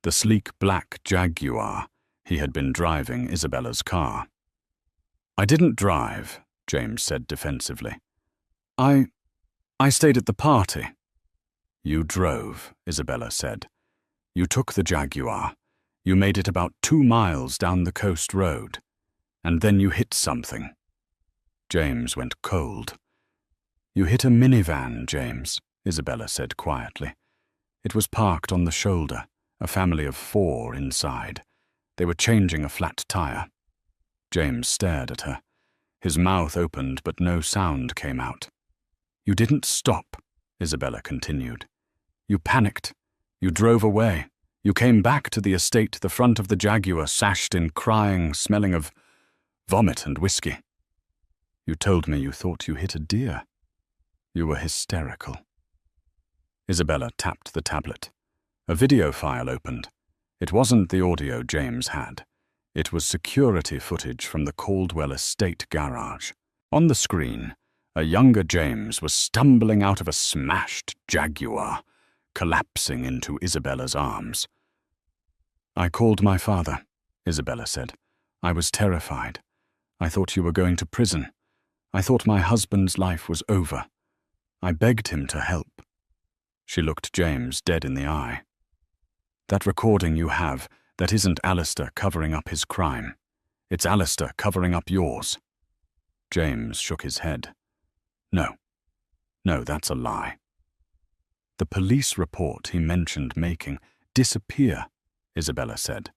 The sleek black Jaguar. He had been driving Isabella's car. "I didn't drive," James said defensively. I stayed at the party." "You drove," Isabella said. "You took the Jaguar. You made it about 2 miles down the coast road. And then you hit something." James went cold. "You hit a minivan, James," Isabella said quietly. "It was parked on the shoulder, a family of 4 inside. They were changing a flat tire." James stared at her. His mouth opened, but no sound came out. "You didn't stop," Isabella continued. "You panicked. You drove away. You came back to the estate, the front of the Jaguar sashed in, crying, smelling of vomit and whiskey. You told me you thought you hit a deer. You were hysterical." Isabella tapped the tablet. A video file opened. It wasn't the audio James had. It was security footage from the Caldwell estate garage. On the screen, a younger James was stumbling out of a smashed Jaguar, collapsing into Isabella's arms. "I called my father," Isabella said. "I was terrified. I thought you were going to prison. I thought my husband's life was over. I begged him to help." She looked James dead in the eye. "That recording you have, that isn't Alistair covering up his crime. It's Alistair covering up yours." James shook his head. No, that's a lie." "The police report he mentioned making disappear," Isabella said.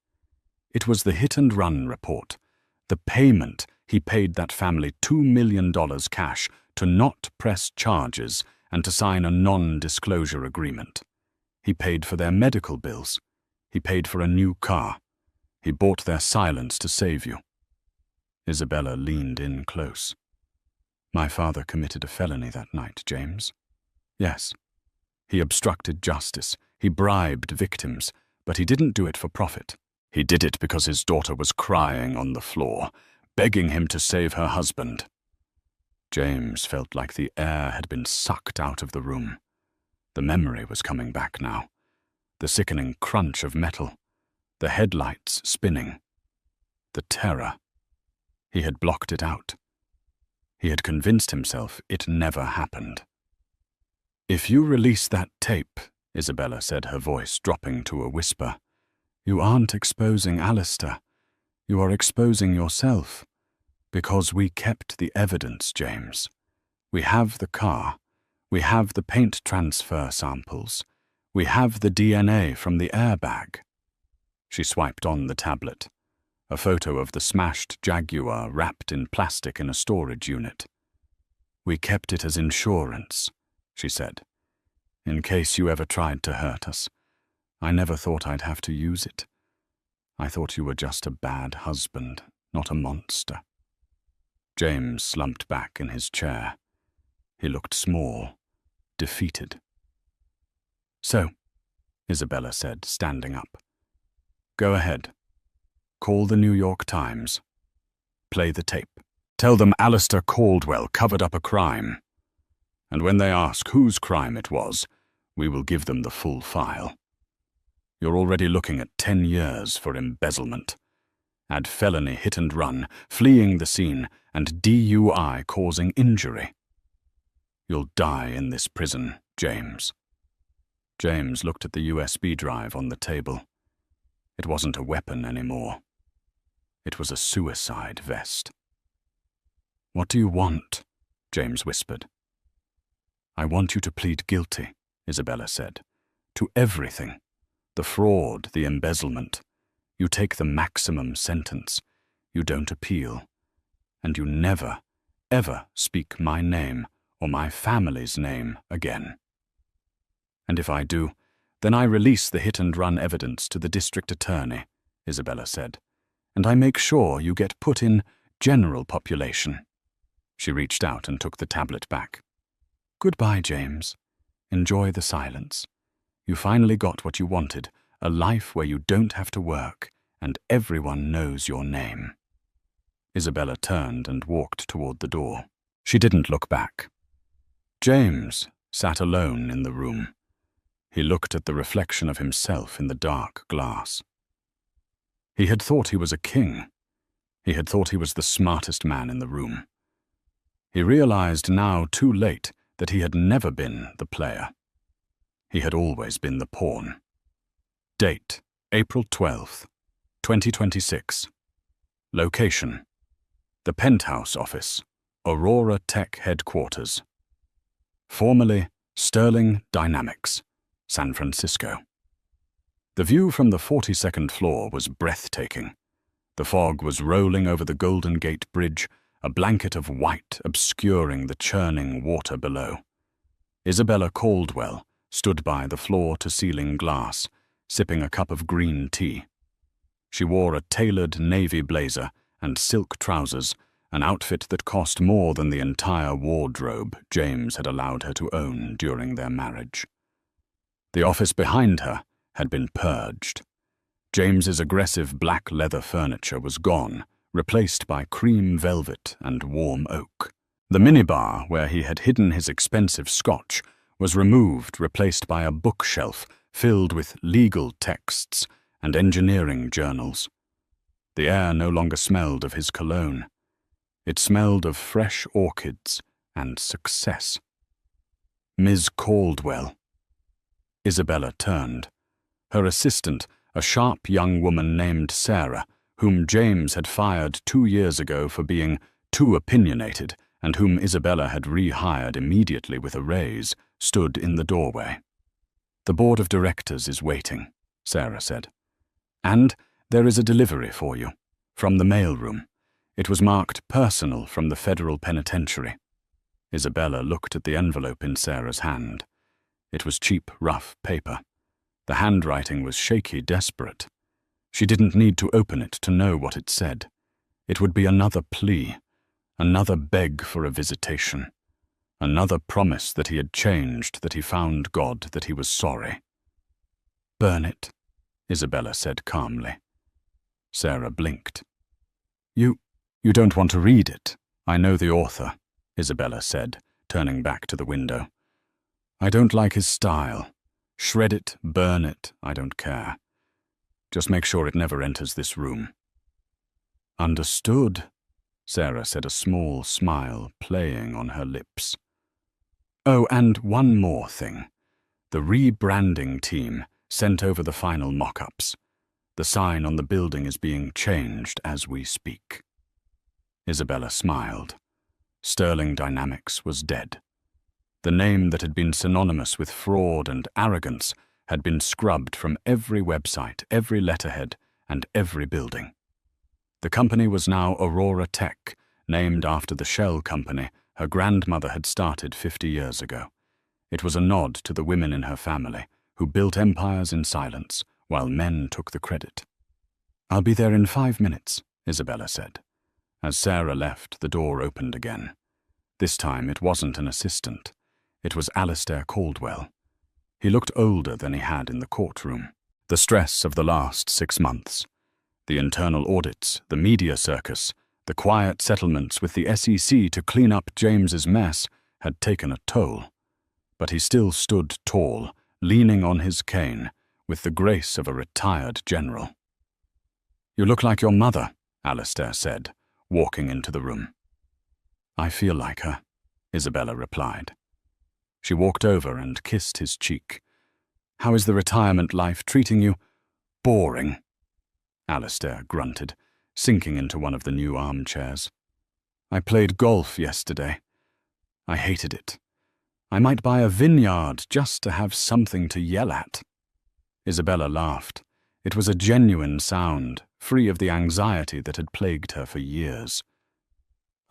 "It was the hit-and-run report. The payment he paid that family $2 million cash to not press charges and to sign a non-disclosure agreement. He paid for their medical bills. He paid for a new car. He bought their silence to save you." Isabella leaned in close. "My father committed a felony that night, James." "Yes. He obstructed justice. He bribed victims, but he didn't do it for profit. He did it because his daughter was crying on the floor, begging him to save her husband." James felt like the air had been sucked out of the room. The memory was coming back now. The sickening crunch of metal. The headlights spinning. The terror. He had blocked it out. He had convinced himself it never happened. "If you release that tape," Isabella said, her voice dropping to a whisper, "you aren't exposing Alistair. You are exposing yourself. Because we kept the evidence, James. We have the car. We have the paint transfer samples. We have the DNA from the airbag." She swiped on the tablet. A photo of the smashed Jaguar wrapped in plastic in a storage unit. "We kept it as insurance," she said, "in case you ever tried to hurt us. I never thought I'd have to use it. I thought you were just a bad husband, not a monster." James slumped back in his chair. He looked small, defeated. "So," Isabella said, standing up. "Go ahead. Call the New York Times. Play the tape. Tell them Alistair Caldwell covered up a crime. And when they ask whose crime it was, we will give them the full file. You're already looking at 10 years for embezzlement. Add felony hit and run, fleeing the scene, and DUI causing injury. You'll die in this prison, James. James looked at the USB drive on the table. It wasn't a weapon anymore. It was a suicide vest. "What do you want?" James whispered. "I want you to plead guilty," Isabella said. "To everything. The fraud, the embezzlement. You take the maximum sentence. You don't appeal. And you never, ever speak my name or my family's name again. And if I do, then I release the hit-and-run evidence to the district attorney," Isabella said, "and I make sure you get put in general population." She reached out and took the tablet back. "Goodbye, James. Enjoy the silence. You finally got what you wanted, a life where you don't have to work, and everyone knows your name." Isabella turned and walked toward the door. She didn't look back. James sat alone in the room. He looked at the reflection of himself in the dark glass. He had thought he was a king. He had thought he was the smartest man in the room. He realized now, too late, that he had never been the player. He had always been the pawn. Date, April 12th, 2026. Location, the Penthouse Office, Aurora Tech Headquarters. Formerly Sterling Dynamics, San Francisco. The view from the 42nd floor was breathtaking. The fog was rolling over the Golden Gate Bridge, a blanket of white obscuring the churning water below. Isabella Caldwell stood by the floor-to-ceiling glass, sipping a cup of green tea. She wore a tailored navy blazer and silk trousers, an outfit that cost more than the entire wardrobe James had allowed her to own during their marriage. The office behind her had been purged. James's aggressive black leather furniture was gone, replaced by cream velvet and warm oak. The minibar where he had hidden his expensive scotch was removed, replaced by a bookshelf filled with legal texts and engineering journals. The air no longer smelled of his cologne. It smelled of fresh orchids and success. "Ms. Caldwell." Isabella turned. Her assistant, a sharp young woman named Sarah, whom James had fired 2 years ago for being too opinionated and whom Isabella had rehired immediately with a raise, stood in the doorway. "The board of directors is waiting," Sarah said. "And there is a delivery for you, from the mailroom. It was marked personal from the federal penitentiary." Isabella looked at the envelope in Sarah's hand. It was cheap, rough paper. The handwriting was shaky, desperate. She didn't need to open it to know what it said. It would be another plea, another beg for a visitation, another promise that he had changed, that he found God, that he was sorry. "Burn it," Isabella said calmly. Sarah blinked. You don't want to read it. I know the author," Isabella said, turning back to the window. "I don't like his style. Shred it, burn it, I don't care. Just make sure it never enters this room." "Understood," Sarah said, a small smile playing on her lips. "Oh, and one more thing. The rebranding team sent over the final mock-ups. The sign on the building is being changed as we speak." Isabella smiled. Sterling Dynamics was dead. The name that had been synonymous with fraud and arrogance had been scrubbed from every website, every letterhead, and every building. The company was now Aurora Tech, named after the shell company her grandmother had started 50 years ago. It was a nod to the women in her family, who built empires in silence, while men took the credit. "I'll be there in 5 minutes," Isabella said. As Sarah left, the door opened again. This time it wasn't an assistant. It was Alistair Caldwell. He looked older than he had in the courtroom. The stress of the last 6 months, the internal audits, the media circus, the quiet settlements with the SEC to clean up James's mess had taken a toll, but he still stood tall, leaning on his cane, with the grace of a retired general. "You look like your mother," Alistair said, walking into the room. "I feel like her," Isabella replied. She walked over and kissed his cheek. "How is the retirement life treating you?" "Boring," Alistair grunted, sinking into one of the new armchairs. "I played golf yesterday. I hated it. I might buy a vineyard just to have something to yell at." Isabella laughed. It was a genuine sound, free of the anxiety that had plagued her for years.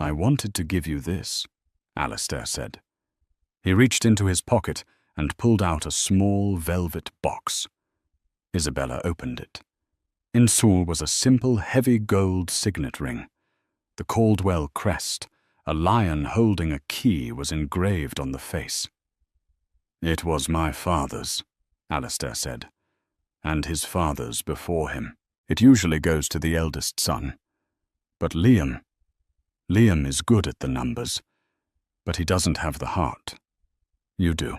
"I wanted to give you this," Alistair said. He reached into his pocket and pulled out a small velvet box. Isabella opened it. Inside was a simple, heavy gold signet ring. The Caldwell crest, a lion holding a key, was engraved on the face. "It was my father's," Alistair said, "and his father's before him. It usually goes to the eldest son. But Liam is good at the numbers, but he doesn't have the heart. You do."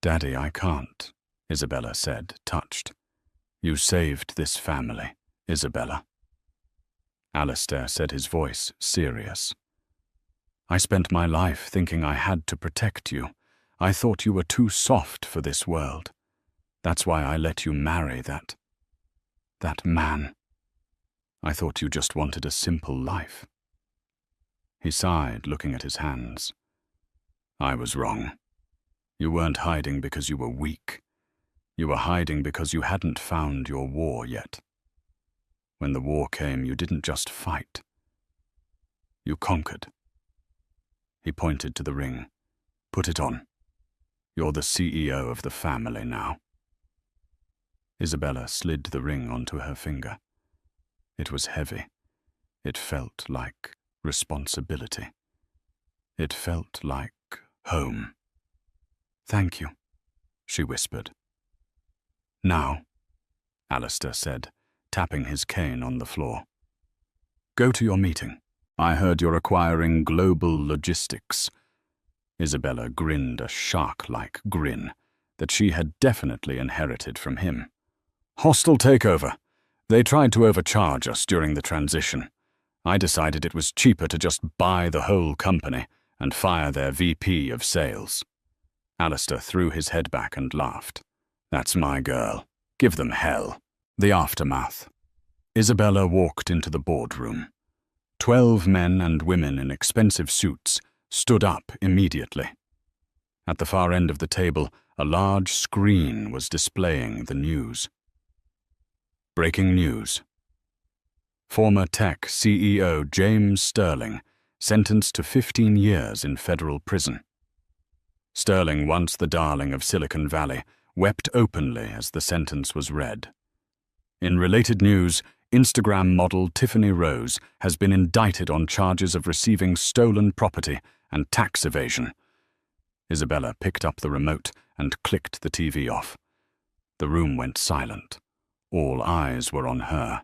"Daddy, I can't," Isabella said, touched. "You saved this family, Isabella." Alistair said, his voice serious. "I spent my life thinking I had to protect you. I thought you were too soft for this world. That's why I let you marry that man. I thought you just wanted a simple life." He sighed, looking at his hands. "I was wrong. You weren't hiding because you were weak. You were hiding because you hadn't found your war yet. When the war came, you didn't just fight. You conquered." He pointed to the ring. "Put it on. You're the CEO of the family now." Isabella slid the ring onto her finger. It was heavy. It felt like responsibility. It felt like home. "Thank you," she whispered. "Now," Alistair said, tapping his cane on the floor. "Go to your meeting. I heard you're acquiring global logistics." Isabella grinned a shark-like grin that she had definitely inherited from him. "Hostile takeover. They tried to overcharge us during the transition. I decided it was cheaper to just buy the whole company and fire their VP of sales." Alistair threw his head back and laughed. "That's my girl. Give them hell." The aftermath. Isabella walked into the boardroom. 12 men and women in expensive suits stood up immediately. At the far end of the table, a large screen was displaying the news. Breaking news. Former tech CEO James Sterling sentenced to 15 years in federal prison. Sterling, once the darling of Silicon Valley, wept openly as the sentence was read. In related news, Instagram model Tiffany Rose has been indicted on charges of receiving stolen property and tax evasion. Isabella picked up the remote and clicked the TV off. The room went silent. All eyes were on her.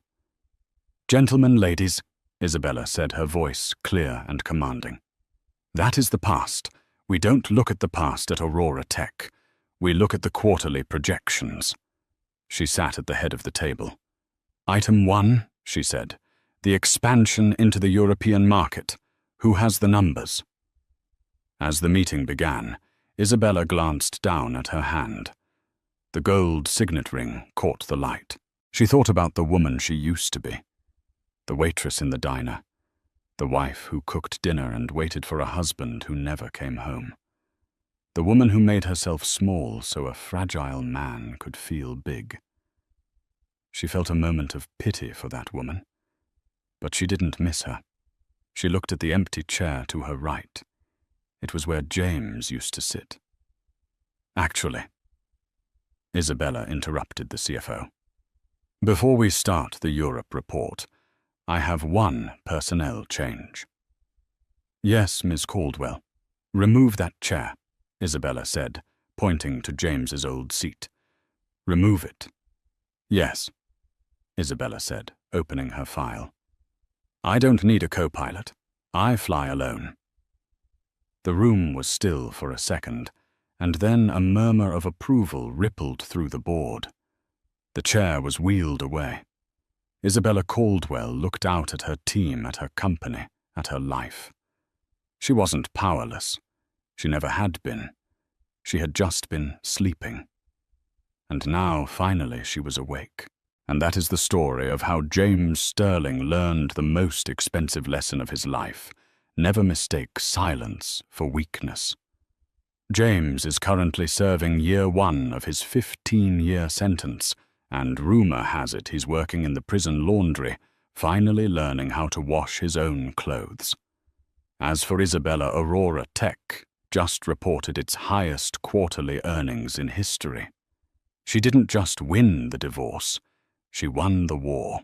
"Gentlemen, ladies," Isabella said, her voice clear and commanding. "That is the past. We don't look at the past at Aurora Tech. We look at the quarterly projections." She sat at the head of the table. "Item 1, she said, the expansion into the European market. Who has the numbers?" As the meeting began, Isabella glanced down at her hand. The gold signet ring caught the light. She thought about the woman she used to be. The waitress in the diner. The wife who cooked dinner and waited for a husband who never came home. The woman who made herself small so a fragile man could feel big. She felt a moment of pity for that woman, but she didn't miss her. She looked at the empty chair to her right. It was where James used to sit. "Actually," Isabella interrupted the CFO. "Before we start the Europe report, I have one personnel change." "Yes, Miss Caldwell. Remove that chair," Isabella said, pointing to James's old seat. "Remove it." "Yes," Isabella said, opening her file. "I don't need a co-pilot. I fly alone." The room was still for a second, and then a murmur of approval rippled through the board. The chair was wheeled away. Isabella Caldwell looked out at her team, at her company, at her life. She wasn't powerless. She never had been. She had just been sleeping. And now, finally, she was awake. And that is the story of how James Sterling learned the most expensive lesson of his life: never mistake silence for weakness. James is currently serving year 1 of his 15-year sentence, and rumor has it he's working in the prison laundry, finally learning how to wash his own clothes. As for Isabella, Aurora Tech just reported its highest quarterly earnings in history. She didn't just win the divorce, she won the war.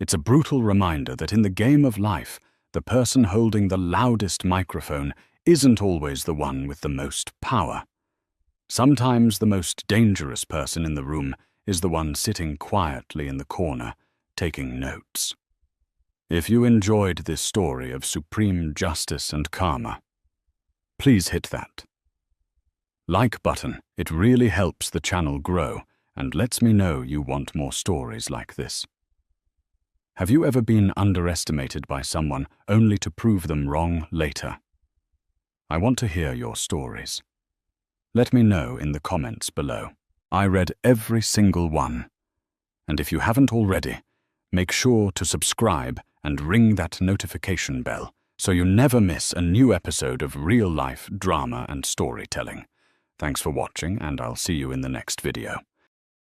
It's a brutal reminder that in the game of life, the person holding the loudest microphone isn't always the one with the most power. Sometimes the most dangerous person in the room is the one sitting quietly in the corner, taking notes. If you enjoyed this story of supreme justice and karma, please hit that like button. It really helps the channel grow and lets me know you want more stories like this. Have you ever been underestimated by someone only to prove them wrong later? I want to hear your stories. Let me know in the comments below. I read every single one. And if you haven't already, make sure to subscribe and ring that notification bell so you never miss a new episode of real-life drama and storytelling. Thanks for watching, and I'll see you in the next video.